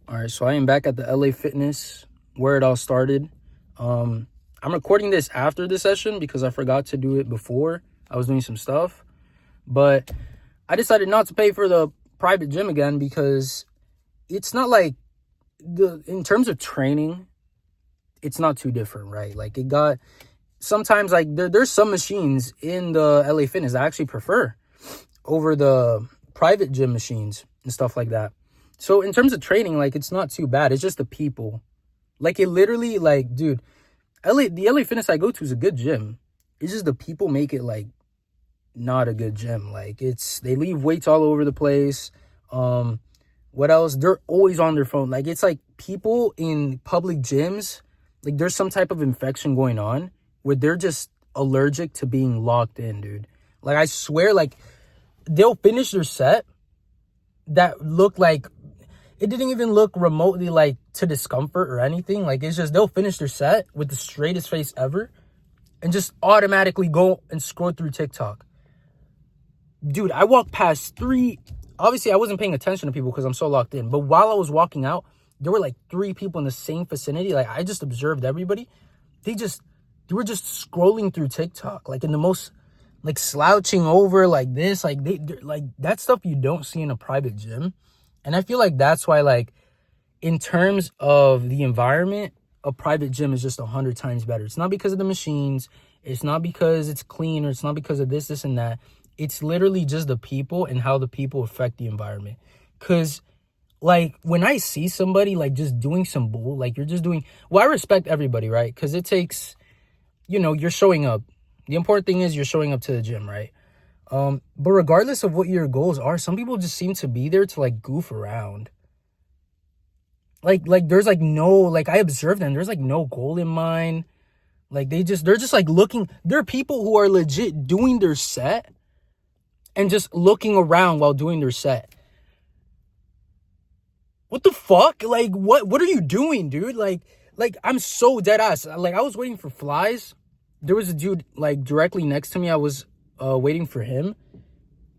All right, so I am back at the LA Fitness where it all started. I'm recording this after the session because I forgot to do it before. I was doing some stuff, but I decided not to pay for the private gym again because it's not like in terms of training, it's not too different, right? Like sometimes like there's some machines in the LA Fitness I actually prefer over the private gym machines and stuff like that. So in terms of training, like, it's not too bad. It's just the people. Like, it literally, like, dude, the LA Fitness I go to is a good gym. It's just the people make it, like, not a good gym. Like, they leave weights all over the place. What else? They're always on their phone. Like, it's like people in public gyms, like, there's some type of infection going on where they're just allergic to being locked in, dude. Like, I swear, like, they'll finish their set that look like, it didn't even look remotely like to discomfort or anything. Like, it's just they'll finish their set with the straightest face ever and just automatically go and scroll through TikTok. Dude, I walked past obviously I wasn't paying attention to people because I'm so locked in, but while I was walking out, there were like 3 people in the same vicinity. Like, I just observed everybody. They were just scrolling through TikTok, like in the most, like, slouching over like this, like they're like, that stuff you don't see in a private gym. And I feel like that's why, like, in terms of the environment, a private gym is just 100 times better. It's not because of the machines. It's not because it's clean, or it's not because of this and that. It's literally just the people and how the people affect the environment. Because, like, when I see somebody, like, just doing some bull, like, you're just doing, well, I respect everybody, right? Because it takes, you're showing up. The important thing is you're showing up to the gym, right? But regardless of what your goals are, some people just seem to be there to, like, goof around. Like there's, like, no, like, I observed them. There's, like, no goal in mind. Like, they're just, like, looking. There are people who are legit doing their set and just looking around while doing their set. What the fuck? Like, what are you doing, dude? Like, I'm so dead ass. Like, I was waiting for flies. There was a dude, like, directly next to me. I was waiting for him,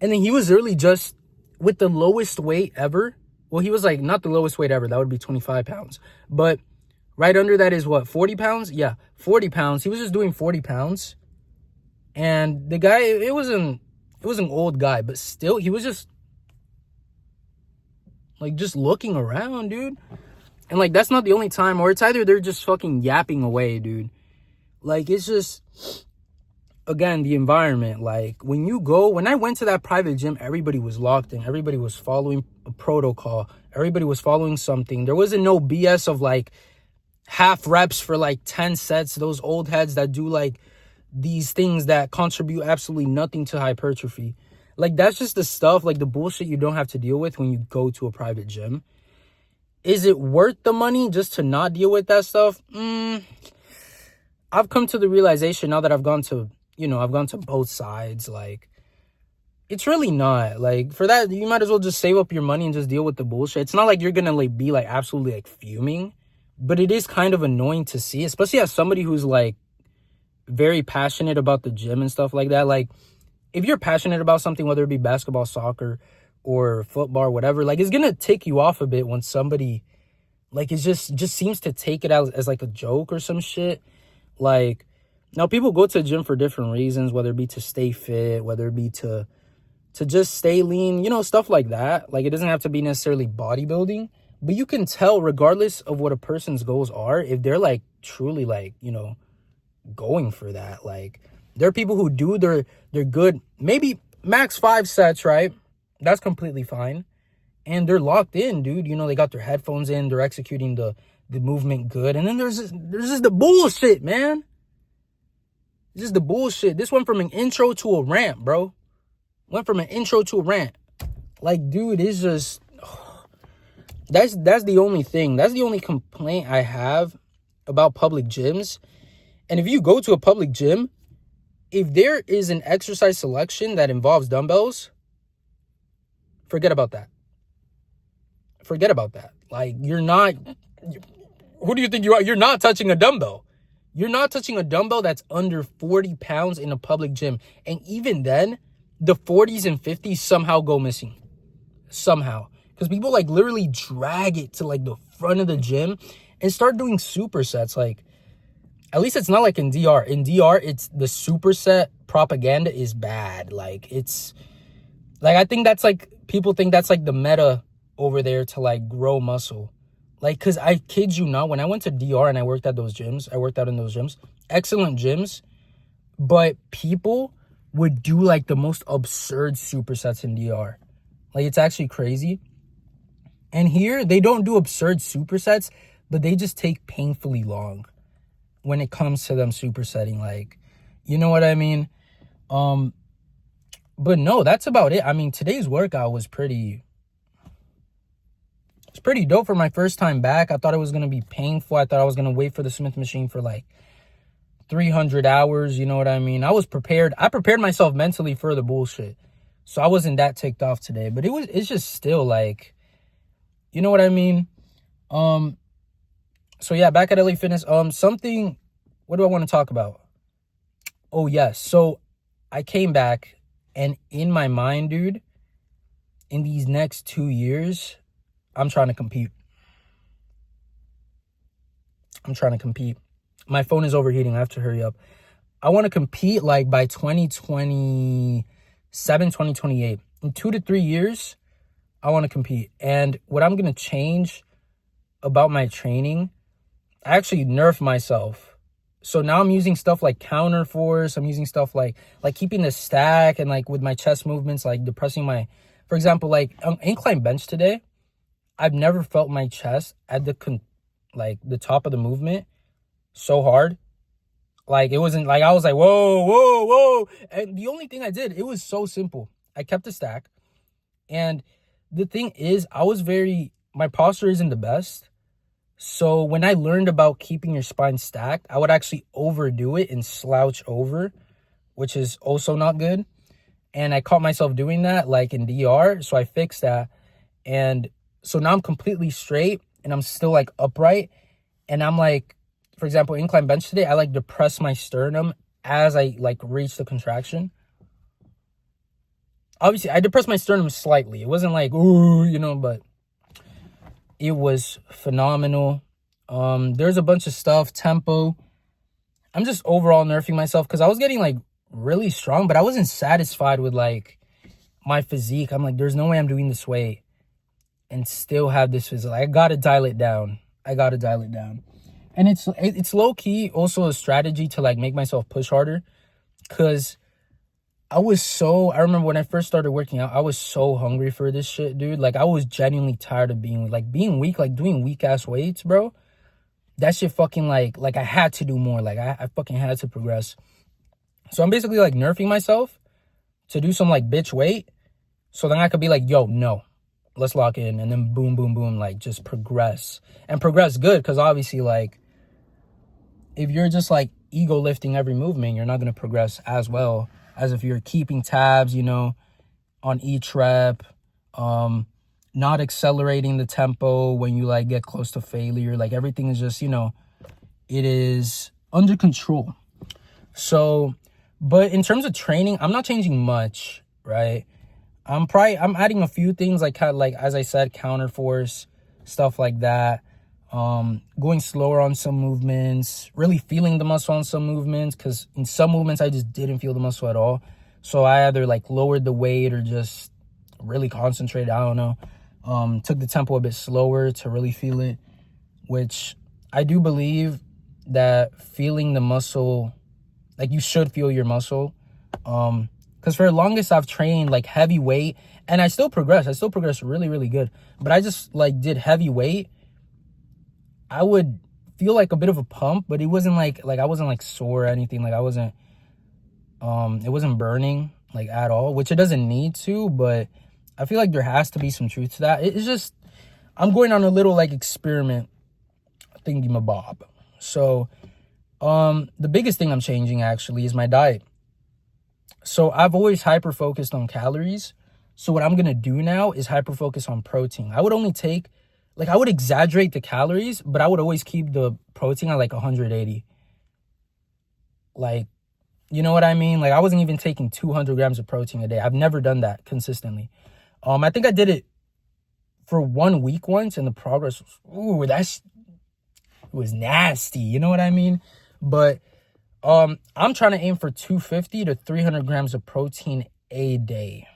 and then he was literally just with the lowest weight ever. Well, he was, like, not the lowest weight ever, that would be 25 pounds, but right under that is what, 40 pounds? Yeah, 40 pounds. He was just doing 40 pounds, and the guy, it was an old guy, but still, he was just, like, just looking around, dude. And, like, that's not the only time, or it's either they're just fucking yapping away, dude. Like, it's just, again, the environment. Like, when I went to that private gym, everybody was locked in. Everybody was following a protocol. Everybody was following something. There wasn't no BS of, like, half reps for, like, 10 sets. Those old heads that do, like, these things that contribute absolutely nothing to hypertrophy. Like, that's just the stuff, like, the bullshit you don't have to deal with when you go to a private gym. Is it worth the money just to not deal with that stuff? I've come to the realization now that I've gone to both sides. Like, it's really not. Like, for that, you might as well just save up your money and just deal with the bullshit. It's not like you're gonna, like, be, like, absolutely, like, fuming, but it is kind of annoying to see, especially as somebody who's, like, very passionate about the gym and stuff like that. Like, if you're passionate about something, whether it be basketball, soccer, or football, whatever, like, it's gonna take you off a bit when somebody, like, it just seems to take it out as like a joke or some shit. Like, now people go to the gym for different reasons, whether it be to stay fit, whether it be to just stay lean, stuff like that. Like, it doesn't have to be necessarily bodybuilding, but you can tell, regardless of what a person's goals are, if they're, like, truly, like, going for that. Like, there are people who do they're good, maybe max 5 sets, right? That's completely fine. And they're locked in, dude. They got their headphones in, they're executing the movement good. And then there's just the bullshit, man. Just the bullshit. This went from an intro to a rant, bro. Went from an intro to a rant. Like, dude, it's just, that's the only thing. That's the only complaint I have about public gyms. And if you go to a public gym, if there is an exercise selection that involves dumbbells, forget about that. Forget about that. Like, who do you think you are? You're not touching a dumbbell. You're not touching a dumbbell that's under 40 pounds in a public gym. And even then, the 40s and 50s somehow go missing. Somehow. because people like literally drag it to like the front of the gym and start doing supersets. Like, at least it's not like in DR. In DR, it's the superset propaganda is bad. Like, it's like, I think that's like, people think that's like the meta over there to like grow muscle. Like, because I kid you not, when I went to DR and I worked out in those gyms, excellent gyms, but people would do like the most absurd supersets in DR. Like, it's actually crazy. And here, they don't do absurd supersets, but they just take painfully long when it comes to them supersetting. Like, you know what I mean? But no, that's about it. I mean, today's workout was pretty dope for my first time back. I thought it was going to be painful. I thought I was going to wait for the Smith machine for like 300 hours. You know what I mean? I was prepared. I prepared myself mentally for the bullshit. So I wasn't that ticked off today, but it's just still like, you know what I mean? So yeah, back at LA Fitness, what do I want to talk about? Oh yes. So I came back, and in my mind, dude, in these next 2 years, I'm trying to compete. My phone is overheating. I have to hurry up. I want to compete like by 2027, 2028. In 2 to 3 years, I want to compete. And what I'm going to change about my training, I actually nerf myself. So now I'm using stuff like counter force. I'm using stuff like keeping the stack, and like with my chest movements, like depressing for example, like incline bench today, I've never felt my chest at the top of the movement so hard. Like, it wasn't like I was like, whoa, whoa, whoa. And the only thing I did, it was so simple. I kept the stack. And the thing is, my posture isn't the best. So when I learned about keeping your spine stacked, I would actually overdo it and slouch over, which is also not good. And I caught myself doing that like in DR. So I fixed that. And so now I'm completely straight and I'm still like upright. And I'm like, for example, incline bench today, I like depress my sternum as I like reach the contraction. Obviously, I depressed my sternum slightly. It wasn't like, ooh, you know, but it was phenomenal. There's a bunch of stuff, tempo. I'm just overall nerfing myself because I was getting like really strong, but I wasn't satisfied with like my physique. I'm like, there's no way I'm doing this weight and still have this physique. I gotta dial it down. And it's low key also a strategy to like make myself push harder, because I remember when I first started working out, I was so hungry for this shit, dude. Like, I was genuinely tired of being weak, like doing weak ass weights, bro. That shit fucking like I had to do more. Like, I fucking had to progress. So I'm basically like nerfing myself to do some like bitch weight, so then I could be like, yo, no, let's lock in, and then boom, boom, boom, like just progress good. Because obviously, like, if you're just like ego lifting every movement, you're not gonna progress as well as if you're keeping tabs, you know, on each rep, not accelerating the tempo when you like get close to failure. Like, everything is just, you know, it is under control. So, but in terms of training, I'm not changing much, right? I'm adding a few things like as I said, counter force, stuff like that. Going slower on some movements, really feeling the muscle on some movements, because in some movements I just didn't feel the muscle at all. So I either like lowered the weight or just really concentrated. I don't know. Took the tempo a bit slower to really feel it, which I do believe that feeling the muscle, like, you should feel your muscle. Because for the longest I've trained like heavy weight, and I still progress really, really good. But I just like did heavy weight. I would feel like a bit of a pump, but it wasn't like I wasn't like sore or anything. Like, I wasn't, it wasn't burning like at all, which it doesn't need to, but I feel like there has to be some truth to that. It's just, I'm going on a little like experiment thingy-mabob. So, the biggest thing I'm changing actually is my diet. So I've always hyper focused on calories. So what I'm going to do now is hyper focus on protein. I would exaggerate the calories, but I would always keep the protein at like 180. Like, you know what I mean? Like, I wasn't even taking 200 grams of protein a day. I've never done that consistently. I think I did it for 1 week once, and the progress was nasty. You know what I mean? But I'm trying to aim for 250 to 300 grams of protein a day,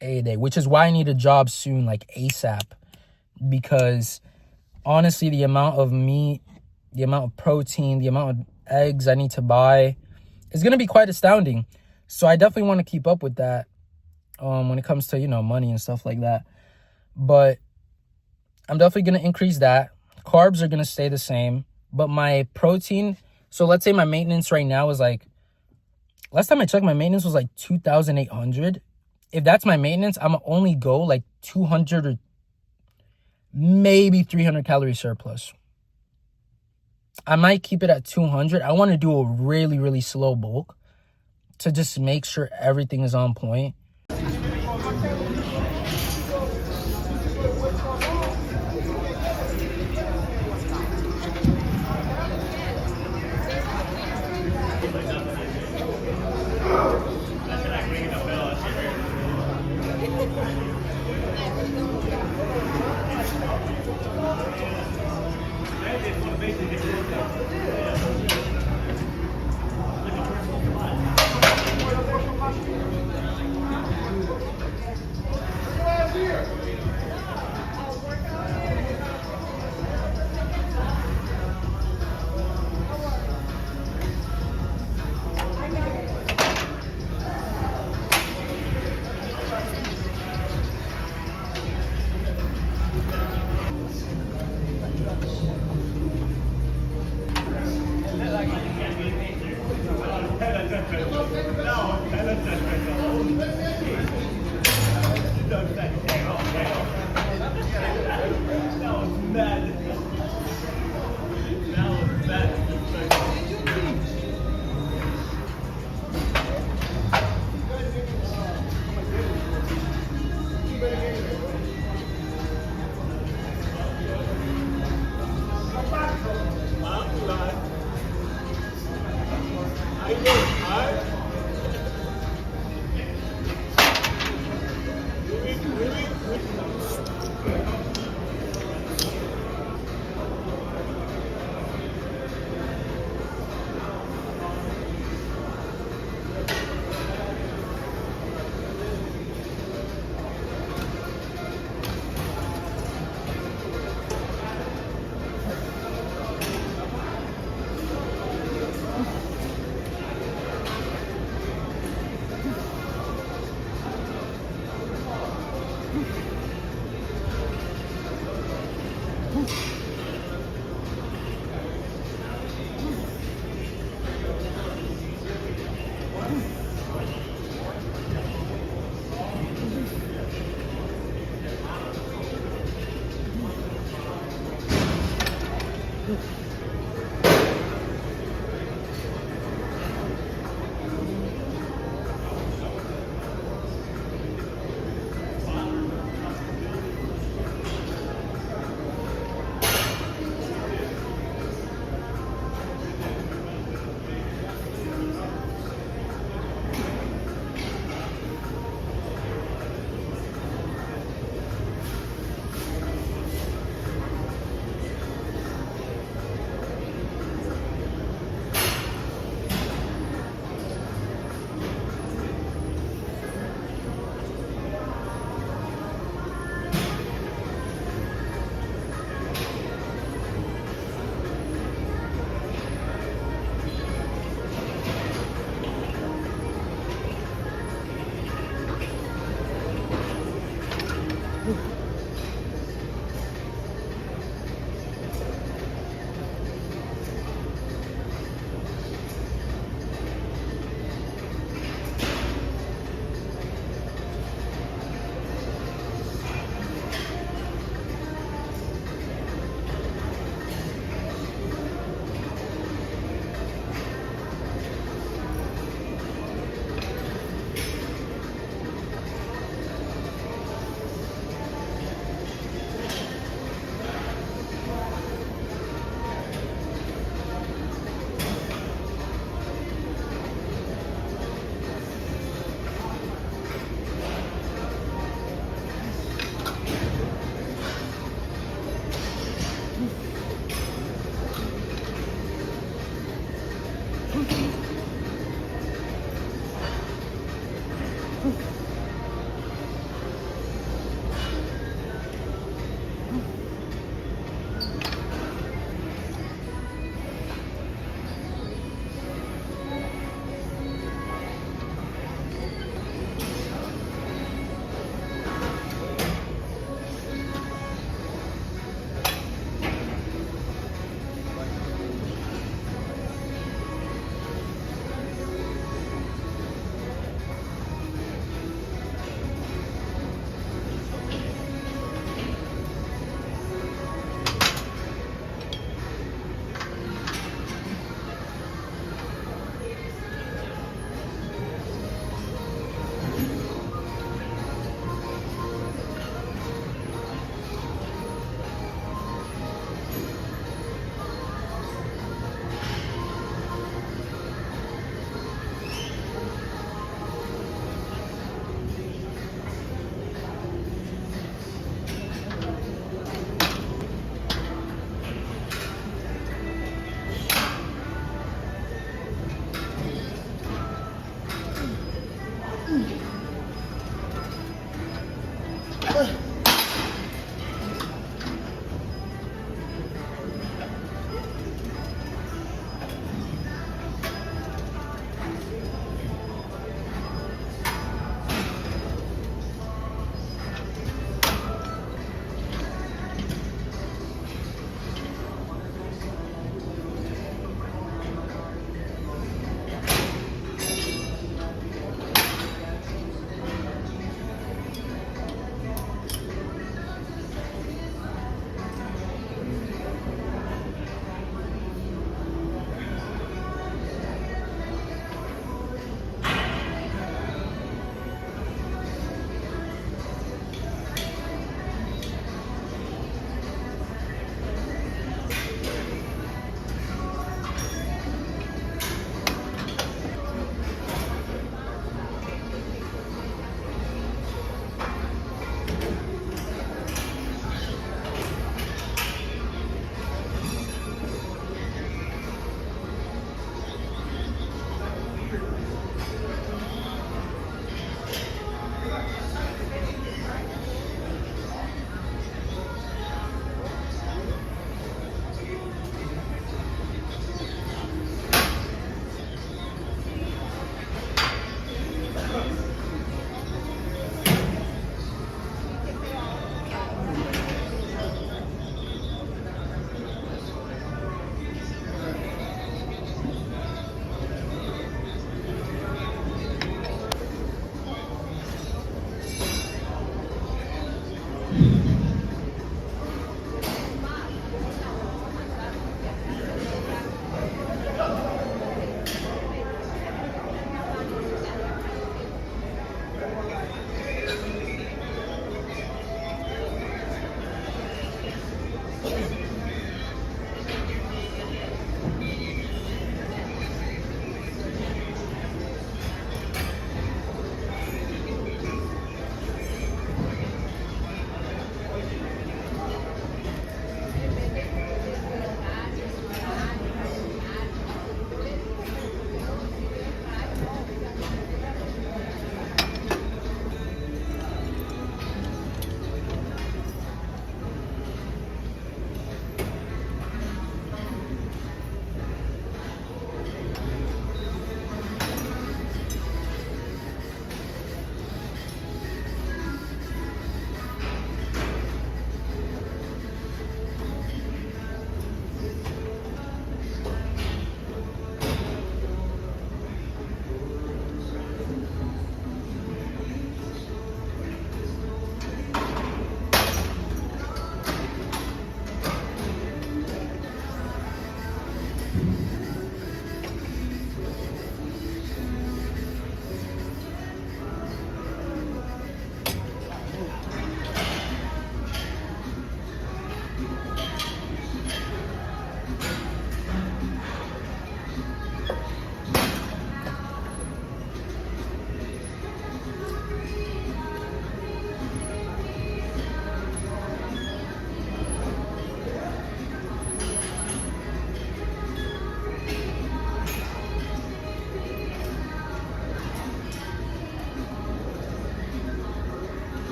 which is why I need a job soon, like ASAP, because honestly, the amount of meat, the amount of protein, the amount of eggs I need to buy is going to be quite astounding. So I definitely want to keep up with that when it comes to, money and stuff like that. But I'm definitely going to increase that. Carbs are going to stay the same, but my protein, so let's say my maintenance right now is like, last time I checked, my maintenance was like 2,800. If that's my maintenance, I'm going to only go like 200 or maybe 300 calorie surplus. I might keep it at 200. I want to do a really, really slow bulk to just make sure everything is on point.